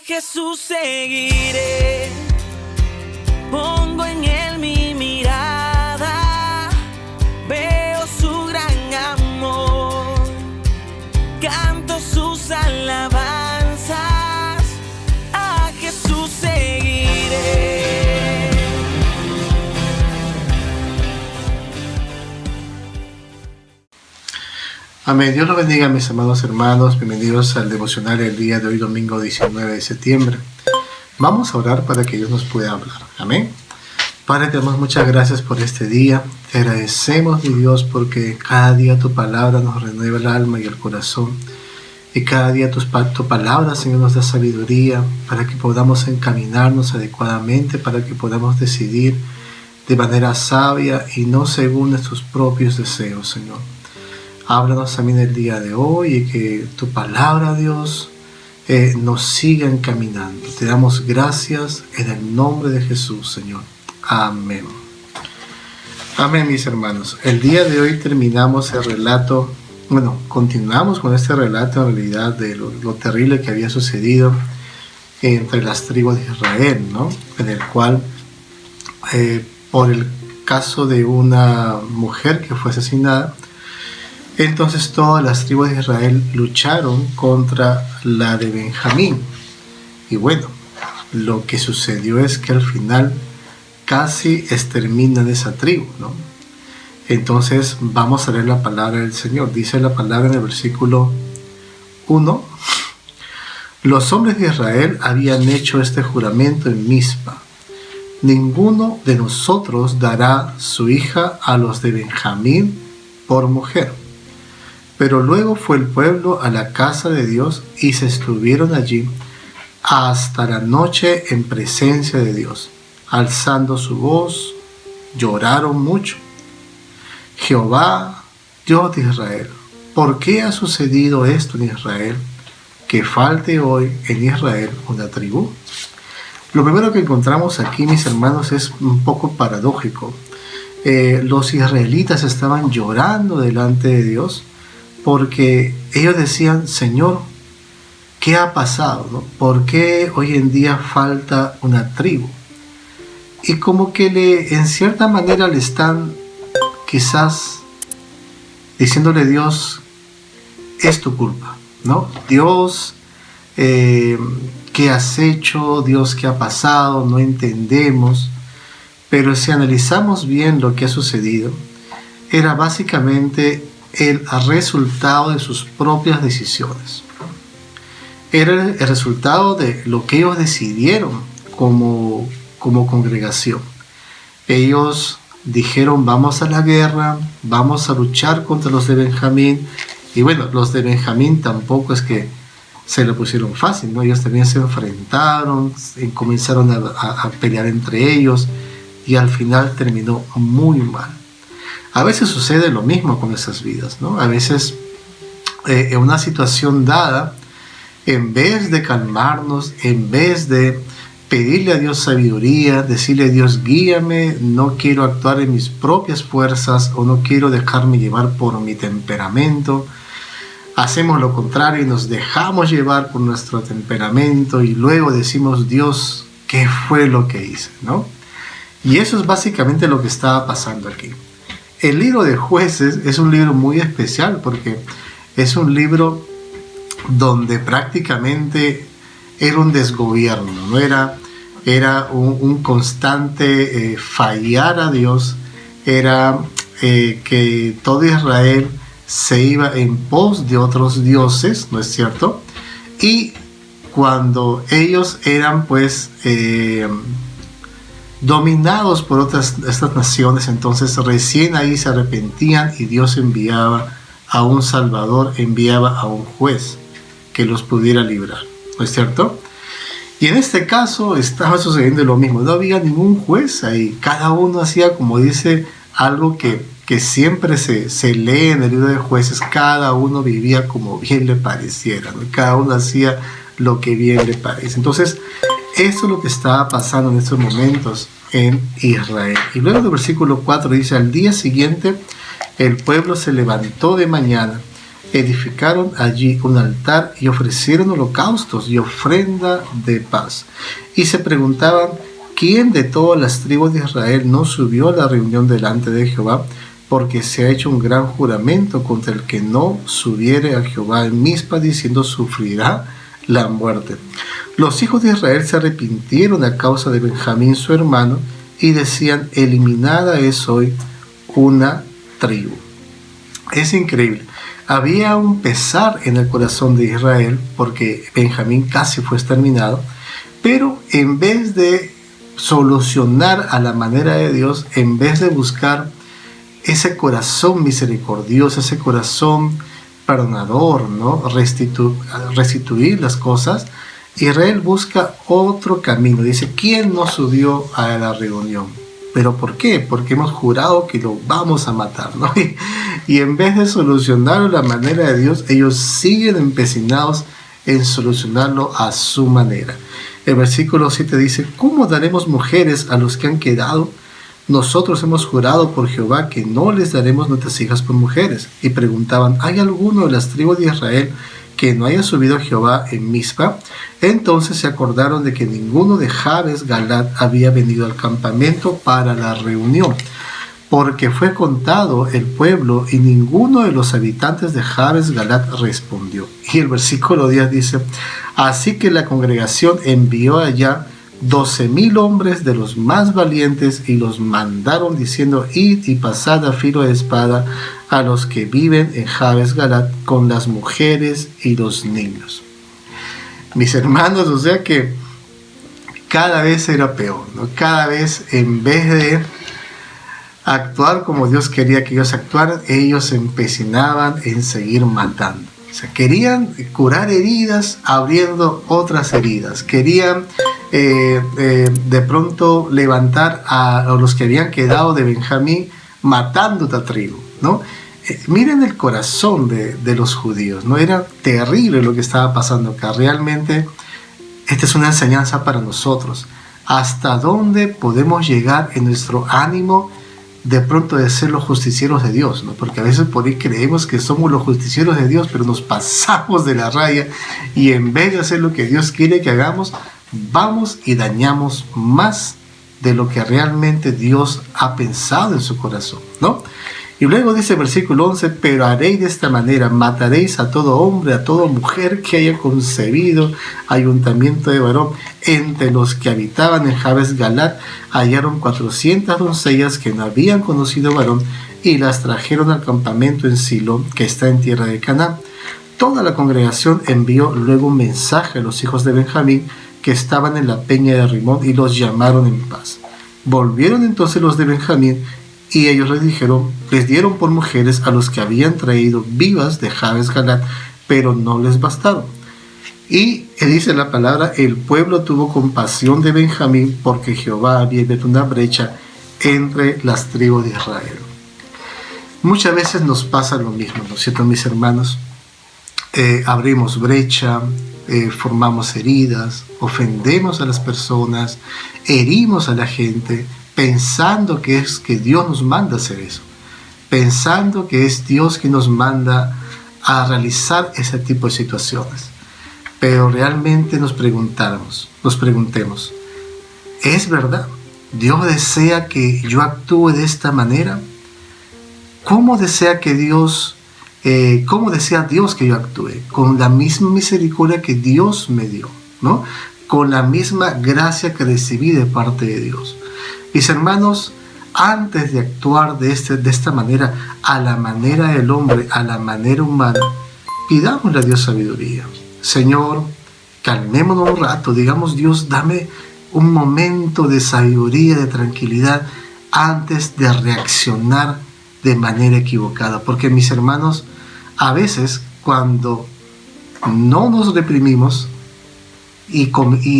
Jesús seguiré, pongo en él mi mirada, veo su gran amor, canto sus alabanzas, a Jesús seguiré. Amén. Dios los bendiga, mis amados hermanos. Bienvenidos al devocional del día de hoy, domingo 19 de septiembre. Vamos a orar para que Dios nos pueda hablar. Amén. Padre, te damos muchas gracias por este día. Te agradecemos, mi Dios, porque cada día tu palabra nos renueva el alma y el corazón. Y cada día tu palabra, Señor, nos da sabiduría para que podamos encaminarnos adecuadamente, para que podamos decidir de manera sabia y no según nuestros propios deseos, Señor. Háblanos también el día de hoy y que tu palabra, Dios, nos siga encaminando. Te damos gracias en el nombre de Jesús, Señor. Amén. Amén, mis hermanos. El día de hoy terminamos el relato, continuamos con este relato en realidad de lo terrible que había sucedido entre las tribus de Israel, ¿no? En el cual, por el caso de una mujer que fue asesinada, entonces todas las tribus de Israel lucharon contra la de Benjamín. Y bueno, lo que sucedió es que al final casi exterminan esa tribu, ¿no? Entonces vamos a leer la palabra del Señor. Dice la palabra en el versículo 1. Los hombres de Israel habían hecho este juramento en Mizpa. Ninguno de nosotros dará su hija a los de Benjamín por mujer. Pero luego fue el pueblo a la casa de Dios y se estuvieron allí hasta la noche en presencia de Dios. Alzando su voz, lloraron mucho. Jehová, Dios de Israel, ¿por qué ha sucedido esto en Israel? Que falte hoy en Israel una tribu. Lo primero que encontramos aquí, mis hermanos, es un poco paradójico. Los israelitas estaban llorando delante de Dios, porque ellos decían, Señor, ¿qué ha pasado, no? ¿Por qué hoy en día falta una tribu? Y como que en cierta manera le están quizás diciéndole a Dios, es tu culpa, ¿no? Dios, ¿qué has hecho? Dios, ¿qué ha pasado? No entendemos. Pero si analizamos bien lo que ha sucedido, era básicamente el resultado de sus propias decisiones. Era el resultado de lo que ellos decidieron como congregación. Ellos dijeron, vamos a la guerra, vamos a luchar contra los de Benjamín. Y bueno, los de Benjamín tampoco es que se lo pusieron fácil, ¿no? Ellos también se enfrentaron, comenzaron a pelear entre ellos y al final terminó muy mal. A veces sucede lo mismo con nuestras vidas, ¿no? A veces en una situación dada, en vez de calmarnos, en vez de pedirle a Dios sabiduría, decirle a Dios, guíame, no quiero actuar en mis propias fuerzas o no quiero dejarme llevar por mi temperamento, hacemos lo contrario y nos dejamos llevar por nuestro temperamento y luego decimos, Dios, ¿qué fue lo que hice?, ¿no? Y eso es básicamente lo que estaba pasando aquí. El libro de Jueces es un libro muy especial porque es un libro donde prácticamente era un desgobierno, ¿no? Era un constante fallar a Dios, era que todo Israel se iba en pos de otros dioses, ¿no es cierto? Y cuando ellos eran pues dominados por estas naciones, entonces recién ahí se arrepentían y Dios enviaba a un Salvador, enviaba a un juez que los pudiera librar, ¿no es cierto? Y en este caso estaba sucediendo lo mismo, no había ningún juez ahí, cada uno hacía, como dice, algo que siempre se lee en el libro de Jueces, cada uno vivía como bien le pareciera, ¿no? Cada uno hacía lo que bien le parece. Entonces, eso es lo que estaba pasando en estos momentos en Israel. Y luego del versículo 4 dice, al día siguiente el pueblo se levantó de mañana edificaron allí un altar y ofrecieron holocaustos y ofrenda de paz. Y se preguntaban, ¿quién de todas las tribus de Israel no subió a la reunión delante de Jehová? Porque se ha hecho un gran juramento contra el que no subiere a Jehová en Mizpa, diciendo, sufrirá la muerte. Los hijos de Israel se arrepintieron a causa de Benjamín su hermano y decían, eliminada es hoy una tribu. Es increíble. Había un pesar en el corazón de Israel porque Benjamín casi fue exterminado, pero en vez de solucionar a la manera de Dios, en vez de buscar ese corazón misericordioso, ese corazón perdonador, ¿no? Restituir las cosas, Israel busca otro camino. Dice, ¿quién no subió a la reunión? ¿Pero por qué? Porque hemos jurado que lo vamos a matar, ¿no? Y en vez de solucionarlo a la manera de Dios, ellos siguen empecinados en solucionarlo a su manera. El versículo 7 dice, ¿cómo daremos mujeres a los que han quedado? Nosotros hemos jurado por Jehová que no les daremos nuestras hijas por mujeres. Y preguntaban, ¿hay alguno de las tribus de Israel que no haya subido a Jehová en Mizpa? Entonces se acordaron de que ninguno de Jabes Galad había venido al campamento para la reunión, porque fue contado el pueblo y ninguno de los habitantes de Jabes Galad respondió. Y el versículo 10 dice, así que la congregación envió allá 12,000 hombres de los más valientes y los mandaron diciendo, id y pasad a filo de espada a los que viven en Jabes Galad con las mujeres y los niños. Mis hermanos, o sea que cada vez era peor, ¿no? Cada vez, en vez de actuar como Dios quería que ellos actuaran, ellos se empecinaban en seguir matando. O sea, querían curar heridas abriendo otras heridas. Querían de pronto levantar a los que habían quedado de Benjamín matando a otra tribu, ¿no? Miren el corazón de los judíos, ¿no? Era terrible lo que estaba pasando acá. Realmente esta es una enseñanza para nosotros. ¿Hasta dónde podemos llegar en nuestro ánimo de pronto de ser los justicieros de Dios, ¿no? Porque a veces por ahí creemos que somos los justicieros de Dios, pero nos pasamos de la raya y en vez de hacer lo que Dios quiere que hagamos, vamos y dañamos más de lo que realmente Dios ha pensado en su corazón, ¿no? Y luego dice el versículo 11, pero haréis de esta manera, mataréis a todo hombre, a toda mujer que haya concebido ayuntamiento de varón. Entre los que habitaban en Jabes Galad hallaron 400 doncellas que no habían conocido varón y las trajeron al campamento en Silo, que está en tierra de Canaán. Toda la congregación envió luego un mensaje a los hijos de Benjamín que estaban en la peña de Rimón y los llamaron en paz. Volvieron entonces los de Benjamín y ellos les dieron por mujeres a los que habían traído vivas de Jabes Galad, pero no les bastaron. Y dice la palabra, el pueblo tuvo compasión de Benjamín porque Jehová había abierto una brecha entre las tribus de Israel. Muchas veces nos pasa lo mismo, ¿no es cierto, mis hermanos? Abrimos brecha, formamos heridas, ofendemos a las personas, herimos a la gente, pensando que es que Dios nos manda a hacer eso, pensando que es Dios que nos manda a realizar ese tipo de situaciones. Pero realmente nos preguntemos, ¿es verdad? ¿Dios desea que yo actúe de esta manera? ¿Cómo desea Dios que yo actúe? Con la misma misericordia que Dios me dio, ¿no? Con la misma gracia que recibí de parte de Dios. Mis hermanos, antes de actuar de esta manera, a la manera del hombre, a la manera humana, pidámosle a Dios sabiduría. Señor, calmémonos un rato, digamos, Dios, dame un momento de sabiduría, de tranquilidad, antes de reaccionar de manera equivocada. Porque, mis hermanos, a veces cuando no nos reprimimos y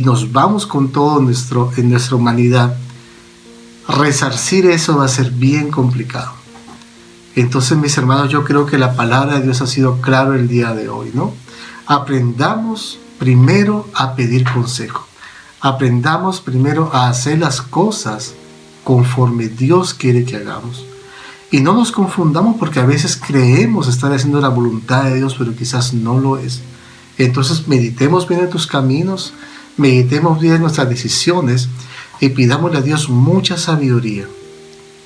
nos vamos con todo en nuestra humanidad, resarcir eso va a ser bien complicado. Entonces, mis hermanos, yo creo que la palabra de Dios ha sido clara el día de hoy, ¿no? Aprendamos primero a pedir consejo. Aprendamos primero a hacer las cosas conforme Dios quiere que hagamos. Y no nos confundamos, porque a veces creemos estar haciendo la voluntad de Dios, pero quizás no lo es. Entonces meditemos bien en tus caminos, meditemos bien en nuestras decisiones y pidámosle a Dios mucha sabiduría,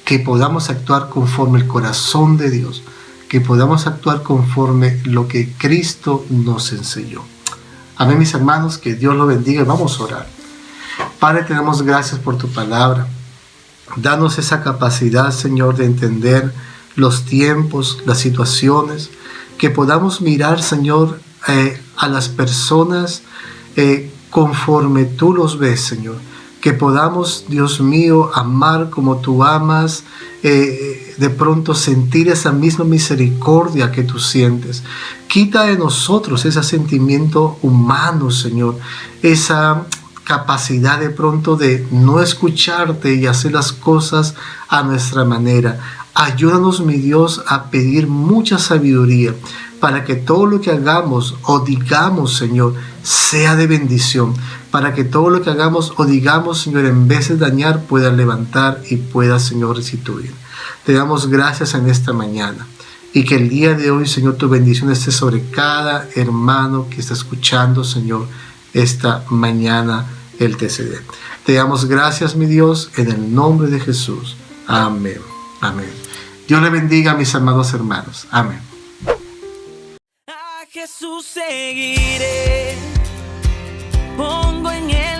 que podamos actuar conforme el corazón de Dios, que podamos actuar conforme lo que Cristo nos enseñó. Amén, mis hermanos, que Dios los bendiga y vamos a orar. Padre, te damos gracias por tu palabra. Danos esa capacidad, Señor, de entender los tiempos, las situaciones, que podamos mirar, Señor, a las personas conforme tú los ves, Señor. Que podamos, Dios mío, amar como tú amas, de pronto sentir esa misma misericordia que tú sientes. Quita de nosotros ese sentimiento humano, Señor, esa capacidad de pronto de no escucharte y hacer las cosas a nuestra manera. Ayúdanos, mi Dios, a pedir mucha sabiduría para que todo lo que hagamos o digamos, Señor, sea de bendición. Para que todo lo que hagamos o digamos, Señor, en vez de dañar, pueda levantar y pueda, Señor, restituir. Te damos gracias en esta mañana. Y que el día de hoy, Señor, tu bendición esté sobre cada hermano que está escuchando, Señor, esta mañana el TCD. Te damos gracias, mi Dios, en el nombre de Jesús. Amén. Amén. Dios le bendiga a mis amados hermanos. Amén. A Jesús seguiré, pongo en él